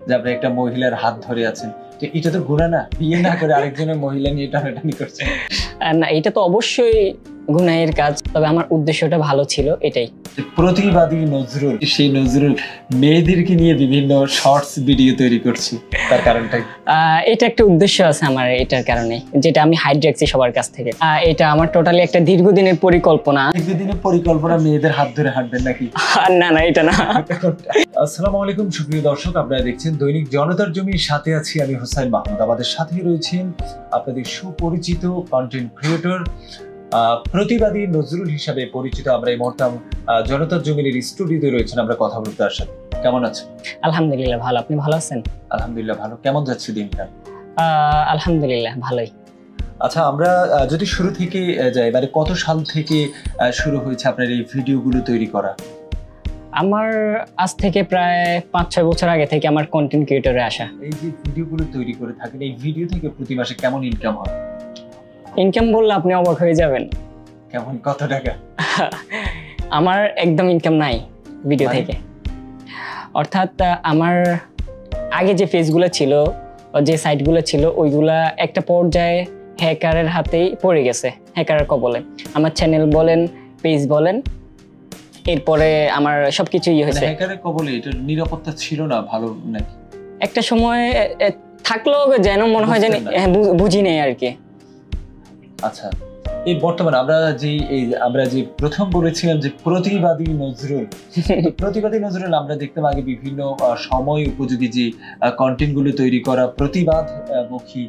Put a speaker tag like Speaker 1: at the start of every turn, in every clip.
Speaker 1: যে আপনি একটা মহিলার হাত ধরে আছেন, তো এটা তো গুনাহ না? বিয়ে না করে আরেকজনের মহিলা নিয়ে টানাটানি করছেন।
Speaker 2: না, এটা তো অবশ্যই গুনাহের কাজ, তবে আমার উদ্দেশ্যটা ভালো ছিল এটাই।
Speaker 1: প্রতিবাদী নজরুল, সেই নজরুল মেয়েদেরকে নিয়ে বিভিন্ন শর্টস ভিডিও তৈরি করছি, তার কারণটা
Speaker 2: এটা একটা উদ্দেশ্য আছে আমার এটার কারণে, যেটা আমি হাইড রাখছি সবার কাছ থেকে। এটা আমার টোটালি একটা দীর্ঘদিনের পরিকল্পনা।
Speaker 1: দীর্ঘদিনের পরিকল্পনা মেয়েদের হাত ধরে হাঁটবেন নাকি?
Speaker 2: না না, এটা না।
Speaker 1: আসসালামু আলাইকুম সুপ্রিয় দর্শক, আপনারা দেখছেন দৈনিক জনতার জমির, সাথে আছি আমি হোসাইন মাহমুদ। আমাদের সাথেই রয়েছেন আপনাদের সুপরিচিত কন্টেন্ট ক্রিয়েটর, প্রতিবাদী নজরুল হিসাবে পরিচিত। আমরা এই মুহূর্তে জনতার জমিনের স্টুডিওতে রয়েছেন, আমরা কথা বলতে তার সাথে। কেমন আছেন?
Speaker 2: আলহামদুলিল্লাহ ভালো, আপনি ভালো আছেন?
Speaker 1: আলহামদুলিল্লাহ ভালো। কেমন যাচ্ছে দিনটা?
Speaker 2: আলহামদুলিল্লাহ ভালোই।
Speaker 1: আচ্ছা, আমরা যদি শুরু থেকে যাই, মানে কত সাল থেকে শুরু হয়েছে আপনার এই ভিডিওগুলো তৈরি করা?
Speaker 2: আমার আজ থেকে প্রায় 5-6 বছর আগে থেকে আমার কন্টেন্ট ক্রিয়েটরে আসা।
Speaker 1: এই যে ভিডিওগুলো তৈরি করে থাকেন, এই ভিডিও থেকে প্রতি মাসে কেমন ইনকাম হয়?
Speaker 2: ইনকাম বললে আপনি অবাক হয়ে যাবেন।
Speaker 1: কেমন, কত টাকা?
Speaker 2: আমার একদম ইনকাম নাই ভিডিও থেকে। অর্থাৎ আমার আগে যে পেজগুলো ছিল, যে সাইটগুলো ছিল, ওইগুলা একটা পর্যায়ে হ্যাকারের হাতেই পড়ে গেছে, হ্যাকারের কবলে। আমার চ্যানেল বলেন, পেজ বলেন, এরপরে আমার সবকিছু হয়েছে।
Speaker 1: হ্যাকারের কবলে এটা নিরাপত্তা ছিল না ভালো নাকি?
Speaker 2: একটা সময় থাকলেও যেন মনে হয় যেন বুঝি নেই আর কি।
Speaker 1: আচ্ছা, এই বর্তমানে আমরা যে প্রথম বলেছিলাম যে প্রতিবাদী নজরুল, প্রতিবাদী নজরুল আমরা দেখতাম আগে বিভিন্ন সময় উপযোগী যে কন্টেন্ট গুলো তৈরি করা, প্রতিবাদ মুখী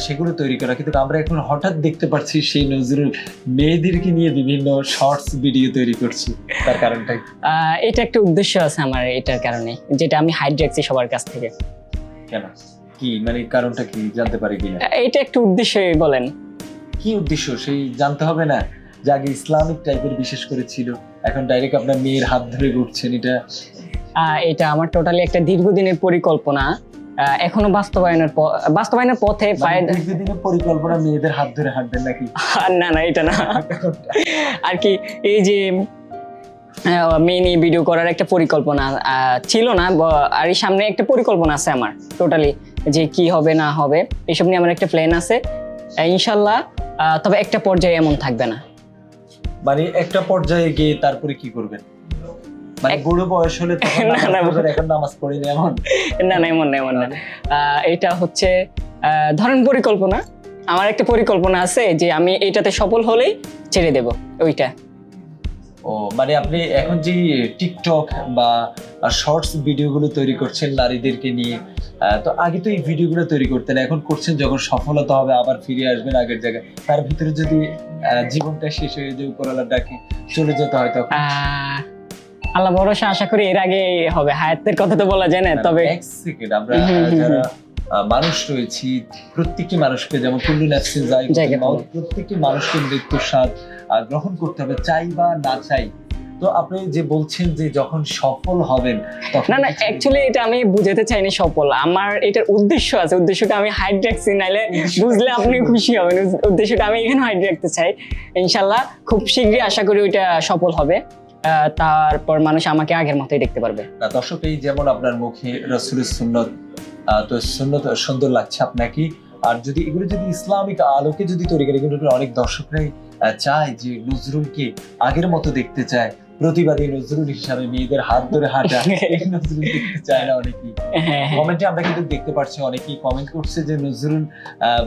Speaker 1: সেগুলো তৈরি করা, কিন্তু আমরা এখন হঠাৎ দেখতে পাচ্ছি সেই নজরুল মেয়েদেরকে নিয়ে বিভিন্ন শর্টস ভিডিও তৈরি করছি, তার কারণটা?
Speaker 2: এটা একটা উদ্দেশ্য আছে আমার এটার কারণে, যেটা আমি হাইড রাখছি সবার কাছ থেকে।
Speaker 1: কেন, কি মানে কারণটা কি জানতে পারি কিনা?
Speaker 2: এটা একটা উদ্দেশ্যই বলেন।
Speaker 1: কি উদ্দেশ্য সেই জানতে হবে না? যে আগে ইসলামিক টাইপের বিশেষ করে ছিল, এখন ডাইরেক্ট আপনার মেয়ের হাত ধরে ঘুরছেন,
Speaker 2: এটা আমার টোটালি একটা দীর্ঘদিনের পরিকল্পনা, এখনো বাস্তবায়নের পথে।
Speaker 1: দীর্ঘদিনের পরিকল্পনা মেয়েদের হাত ধরে হাঁটবেন নাকি?
Speaker 2: না না, এটা না আর কি। এই যে মেয়ে নিয়ে ভিডিও করার একটা পরিকল্পনা ছিল না, আর এই সামনে একটা পরিকল্পনা আছে আমার টোটালি, যে কি হবে না হবে এসব নিয়ে আমার একটা প্ল্যান আছে ইনশাল্লাহ। তবে একটা পর্যায়ে এমন থাকবে না।
Speaker 1: মানে একটা পর্যায়ে গিয়ে তারপরে কি করবেন? মানে বুড়ো বয়স হলে এখন নামাজ পড়ি না এমন?
Speaker 2: না না, এমন না। এটা হচ্ছে ধরেন পরিকল্পনা, আমার একটা পরিকল্পনা আছে যে আমি এটাতে সফল হলেই ছেড়ে দেব ওইটা।
Speaker 1: ও মানে আপনি এখন যে টিকটক বা শর্টস ভিডিওগুলো তৈরি করছেন নারীদেরকে নিয়ে, তো আগে তো এই ভিডিওগুলো তৈরি করতেন, এখন করছেন যখন সফলতা হবে আবার ফিরে আসবেন আগের জায়গায়, তার ভিতরে যদি জীবনটা শেষ হয়ে যায়, উপরওয়ালার ডাকে চলে যেতে হয়, তখন
Speaker 2: আল্লাহ ভরসা, আশা করি এর আগে হবে। হায়াতের কথা তো বলা যায় না, তবে
Speaker 1: এক সেকেন্ড আমরা যারা মানুষ রয়েছি, প্রত্যেকটি মানুষকে যেমন কুল্লু নাফসিন যায়িকাতুল মাউত, প্রত্যেকটি মানুষকে মৃত্যুর স্বাদ গ্রহণ করতে হবে, চাই বা না চাই। তো আপনি যে বলছেন যে যখন সফল হবেন তখন,
Speaker 2: না না, অ্যাকচুয়ালি এটা আমি বুঝাতে চাইনি সফল, আমার এটার উদ্দেশ্য আছে, উদ্দেশ্যটা আমি হাইড রাখছি, নাইলে বুঝলে আপনি খুশি হবেন। উদ্দেশ্যটা আমি এখানে হাইড রাখতে চাই, ইনশাল্লাহ খুব শীঘ্রই আশা করি ওইটা সফল হবে, তারপর মানুষ আমাকে আগের মতোই দেখতে পারবে।
Speaker 1: দর্শক, এই যেমন আপনার মুখে রাসূলের সুন্নত, তো সুন্নত সুন্দর লাগছে আপনাকে, আর যদি এগুলো যদি ইসলামিক আলোকে যদি তৈরি করে, কিন্তু অনেক দর্শকরাই চায় যে নজরুলকে আগের মতো দেখতে চায়, প্রতিবাদী নজরুল হিসাবে মেয়েদের হাত ধরে হাঁটা, এই নজরুল দেখতে চায় না অনেকেই। কমেন্টে আমরা কিন্তু দেখতে পাচ্ছি অনেকেই কমেন্ট করছে যে নজরুল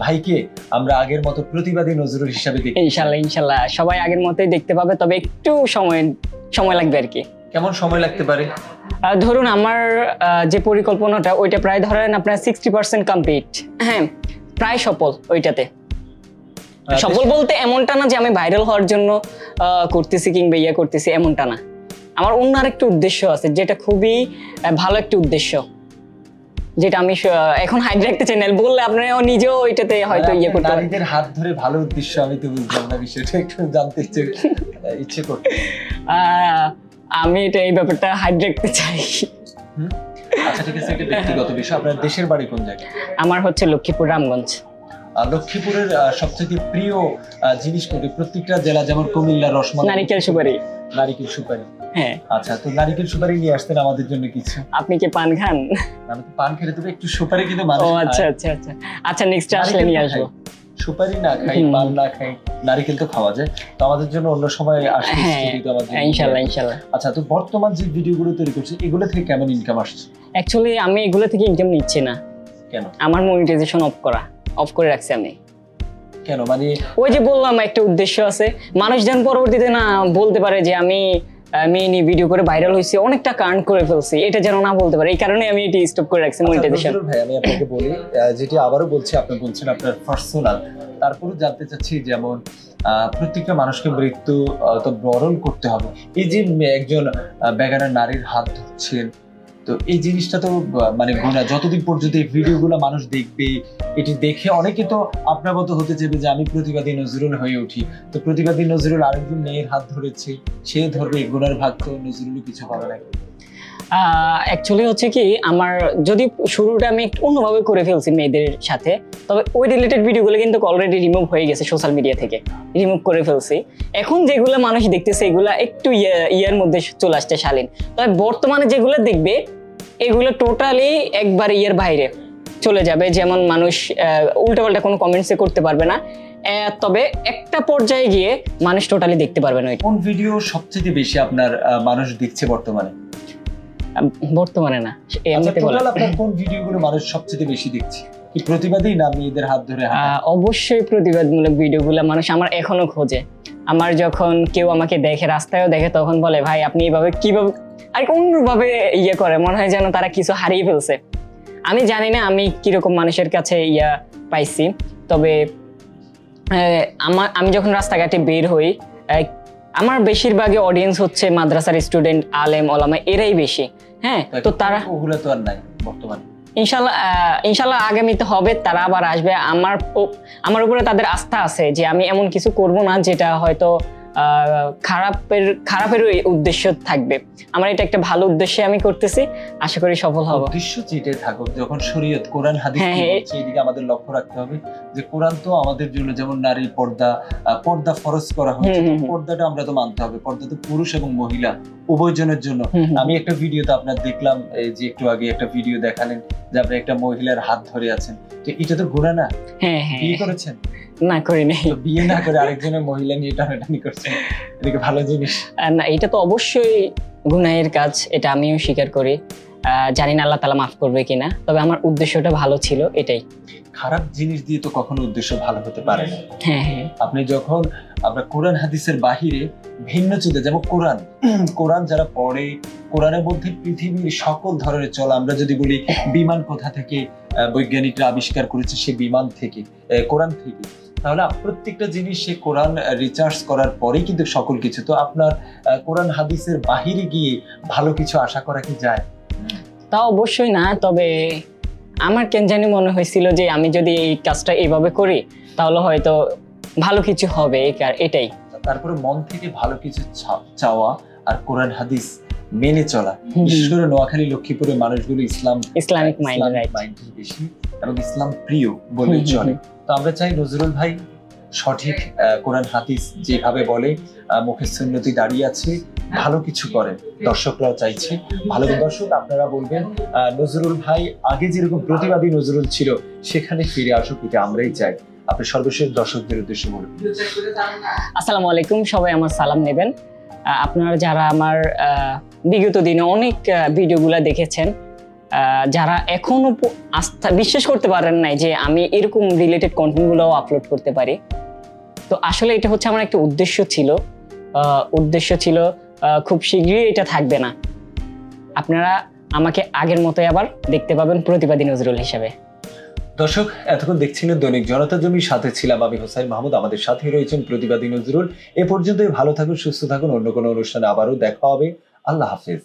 Speaker 1: ভাইকে আমরা আগের মতো প্রতিবাদী নজরুল হিসাবে দেখি।
Speaker 2: ইনশাল্লাহ সবাই আগের মতোই দেখতে পাবে, তবে একটু সময় লাগবে আর কি।
Speaker 1: কেমন সময় লাগতে পারে?
Speaker 2: ধরুন আমার যে পরিকল্পনাটা, ওইটা প্রায় ধরেন আপনার 60% কমপ্লিট। হ্যাঁ, প্রায় সফল ওইটাতে। সফল বলতে এমনটা না যে আমি ভাইরাল হওয়ার জন্য করতেছি কিংবা ইয়ে করতেছি, এমনটা না। আমার অন্য আরেকটা উদ্দেশ্য আছে, যেটা খুবই ভালো একটা উদ্দেশ্য, যেটা আমি এখন হাইড রাখতে চাই না, বললে আপনারা নিজেও ওইটাতে হয়তো ইয়ে করতে পারেন।
Speaker 1: নারীদের হাত ধরে ভালো উদ্দেশ্য, আমি তো বুঝলাম না বিষয়টা, একটু জানতে ইচ্ছে করতে।
Speaker 2: আমি এটা এই ব্যাপারটা হাইড রাখতে চাই।
Speaker 1: আচ্ছা ঠিক আছে, এটা ব্যক্তিগত বিষয়। আপনার দেশের বাড়ি কোন জায়গায়?
Speaker 2: আমার হচ্ছে লক্ষ্মীপুর, রামগঞ্জ।
Speaker 1: লক্ষ্মীপুরের সবচেয়ে প্রিয় জিনিস কোনটি? প্রত্যেকটা জেলা যেমন কুমিল্লা রসমালাই,
Speaker 2: নারিকেল সুপারি।
Speaker 1: নারিকেল সুপারি,
Speaker 2: হ্যাঁ।
Speaker 1: আচ্ছা, তো নারিকেল সুপারি নিয়ে আসতেন আমাদের জন্য কিছু।
Speaker 2: আপনি কি পান খান?
Speaker 1: আমি তো পান খেলে তবে একটু সুপারি কিন্তু মানুষ।
Speaker 2: ও আচ্ছা আচ্ছা আচ্ছা আচ্ছা, নেক্সট আসলে নিয়ে আসবো।
Speaker 1: সুপারি না খাই, পান না খাই, নারিকেল তো খাওয়া যায়। তো আমাদের জন্য অন্য সময় আসলে স্টুডিওতে আমাদের
Speaker 2: ইনশাআল্লাহ ইনশাআল্লাহ।
Speaker 1: আচ্ছা, তো বর্তমান যে ভিডিওগুলো তৈরি করছে এগুলো থেকে কেমন ইনকাম আসছে?
Speaker 2: অ্যাকচুয়ালি আমি এগুলো থেকে ইনকাম নিচ্ছি না।
Speaker 1: কেন?
Speaker 2: আমার মনিটাইজেশন অফ করে রাখছি আমি।
Speaker 1: কেন? মানে
Speaker 2: ওই যে বললাম একটা উদ্দেশ্য আছে, মানুষ যেন পরবর্তীতে না বলতে পারে যে আমি মেইনি ভিডিও করে ভাইরাল হইছি, অনেক টাকা আর্ন করে ফেলছি, এটা যেন না বলতে পারে। এই কারণে আমি এটি স্টপ করে রাখছি মনিটাইজেশন।
Speaker 1: ভাই আমি আপনাকে বলি, যেটি আবারও বলছি, আপনি বলছেন আপনার পার্সোনাল, তারপরে জানতে চাচ্ছি যেমন প্রত্যেকটা মানুষকে মৃত্যু তো বরণ করতে হবে। এই যে একজন বেগানা নারীর হাত ধরছেন, তো এই জিনিসটা তো মানে গুণা। যতদিন পর্যন্ত এই ভিডিওগুলো মানুষ দেখবে, এটি দেখে অনেকে তো আপনার মতো হতে চাইবে যে আমি প্রতিবাদী নজরুল হয়ে উঠি। তো প্রতিবাদী নজরুল আরেকজন মেয়ের হাত ধরেছে, সে ধরবে, গুণার ভাগ তো নজরুলও কিছু পাবে না।
Speaker 2: অ্যাকচুয়ালি হচ্ছে কি, আমার যদি শুরুটা আমি একটু অন্যভাবে করে ফেলছি মেয়েদের সাথে, তবে ওই রিলেটেড ভিডিওগুলো কিন্তু অলরেডি রিমুভ হয়ে গেছে, সোশ্যাল মিডিয়া থেকে রিমুভ করে ফেলছি। এখন যেগুলো মানুষ দেখতেছে এগুলা একটু ইয়ার মধ্যে চলে আসছে শালীন। তবে বর্তমানে যেগুলো দেখবে এগুলো টোটালি একবার ইয়ের বাইরে চলে যাবে, যেমন মানুষ উল্টাপাল্টা কোনো কমেন্টসে করতে পারবে না। তবে একটা পর্যায়ে গিয়ে মানুষ টোটালি দেখতে পারবে না।
Speaker 1: কোন ভিডিও সবচেয়ে বেশি আপনার মানুষ দেখছে বর্তমানে?
Speaker 2: বর্তমানে না,
Speaker 1: আপনার কোন ভিডিওগুলো মানুষ সবচেয়ে বেশি দেখছে? কি প্রতিবাদী না মেয়েদের হাত ধরে?
Speaker 2: অবশ্যই প্রতিবাদমূলক ভিডিওগুলো মানুষ আমার এখনো খোঁজে। আমার যখন কেউ আমাকে দেখে, রাস্তায়ও দেখে, তখন বলে ভাই আপনি এইভাবে কিভাবে, আর অন্যভাবে ইয়ে করে, মনে হয় যেন তারা কিছু হারিয়ে ফেলছে। আমি জানি না আমি কিরকম মানুষের কাছে ইয়া পাইছি, তবে আমি যখন রাস্তাঘাটে বের হই, আমার বেশিরভাগই অডিয়েন্স হচ্ছে মাদ্রাসার স্টুডেন্ট, আলেম ওলামা, এরাই বেশি। হ্যাঁ, তো তারা
Speaker 1: ওগুলো তো আর নাই বর্তমানে।
Speaker 2: ইনশাল্লাহ আগামীতে হবে, তারা আবার আসবে। আমার উপরে তাদের আস্থা আছে যে আমি এমন কিছু করব না যেটা হয়তো খারাপের উদ্দেশ্য থাকবে। আমার এটা একটা ভালো উদ্দেশ্যে আমি করতেছি, আশা করি সফল হব।
Speaker 1: উদ্দেশ্য যেটাই থাকুক, যখন শরীয়ত কোরআন হাদিস এইদিকে আমাদের লক্ষ্য রাখতে হবে যে কোরআন তো আমাদের জন্য যেমন নারী পর্দা ফরজ করা হয়েছে, পর্দাটা আমরা তো মানতে হবে। পর্দা তো পুরুষ এবং মহিলা উভয়জনের জন্য। আমি একটা ভিডিওতে আপনার দেখলাম, এই যে একটু আগে একটা ভিডিও দেখালেন যে আপনি একটা মহিলার হাত ধরে আছেন, তো এটা তো গুনাহ না? বিয়ে করেছেন?
Speaker 2: না, করি নাই।
Speaker 1: বিয়ে না করে আরেকজনের মহিলা নিয়ে টানাটানি করছেন, এটা ভালো জিনিস
Speaker 2: না? এটা তো অবশ্যই গুনাহের কাজ, এটা আমিও স্বীকার করি। জানি না আল্লাহ তাআলা মাফ করবে কিনা, তবে আমার উদ্দেশ্যটা ভালো ছিল, এটাই।
Speaker 1: খারাপ জিনিস দিয়ে তো কখনো উদ্দেশ্য ভালো হতে পারে না। আপনি যখন আমরা কোরআন হাদিসের বাহিরে ভিন্ন চিন্তা, যেমন কোরআন যারা পড়ে, কোরআনের মধ্যে পৃথিবীর সকল ধরনের চলা, আমরা যদি বলি বিমান কোথা থেকে বৈজ্ঞানিকরা আবিষ্কার করেছে, সে বিমান থেকে, কোরআন থেকে, তাহলে প্রত্যেকটা জিনিস সে কোরআন রিসার্চ করার পরেই কিন্তু সকল কিছু। তো আপনার কোরআন হাদিসের বাহিরে গিয়ে ভালো কিছু আশা করা কি যায়?
Speaker 2: তা অবশ্যই না, তবে আমার কেন জানি মনে হয়েছিল যে আমি যদি এই কাজটা এইভাবে করি তাহলে হয়তো ভালো কিছু হবে, এটাই।
Speaker 1: তারপরে মন থেকে ভালো কিছু চাওয়া আর কোরআন হাদিস মেনে চলা। বিশেষ করে নোয়াখালী লক্ষ্মীপুরের মানুষগুলো ইসলামিক মাইন্ড বেশি এবং ইসলাম প্রিয় বলে চলে। তো আমরা চাই নজরুল ভাই সঠিক কোরআন হাদিস যেভাবে বলে, মুখের সুন্নতি দাঁড়িয়ে আছে, ভালো কিছু করেন। দর্শকরাও চাইছে ভালো। দর্শক আপনারা বলবেন নজরুল ভাই আগে যেরকম প্রতিবাদী নজরুল ছিল সেখানে ফিরে আসুক, এটা আমরাই চাই। আপনি সর্বশেষ দর্শকদের উদ্দেশ্যে বলুন।
Speaker 2: আসসালামু আলাইকুম, সবাই আমার সালাম নেবেন। আপনারা যারা আমার বিগত দিনে অনেক ভিডিওগুলা দেখেছেন, যারা এখনো বিশ্বাস করতে পারেন নাই যে আমি এরকম রিলেটেড কন্টেন্টগুলোও আপলোড করতে পারি, তো আসলে এটা হচ্ছে আমার একটা উদ্দেশ্য ছিল। খুব শীঘ্রই এটা থাকবে না, আপনারা আমাকে আগের মতোই আবার দেখতে পাবেন প্রতিবাদী নজরুল হিসেবে।
Speaker 1: দর্শক এতক্ষণ দেখছিলেন দৈনিক জনতা জমির সাথে ছিলাম আমি হোসাইন মাহমুদ, আমাদের সাথে রয়েছেন প্রতিবাদী নজরুল। এ পর্যন্তই ভালো থাকুন, সুস্থ থাকুন, অন্য কোনো অনুষ্ঠানে আবারও দেখা হবে। আল্লাহ হাফেজ।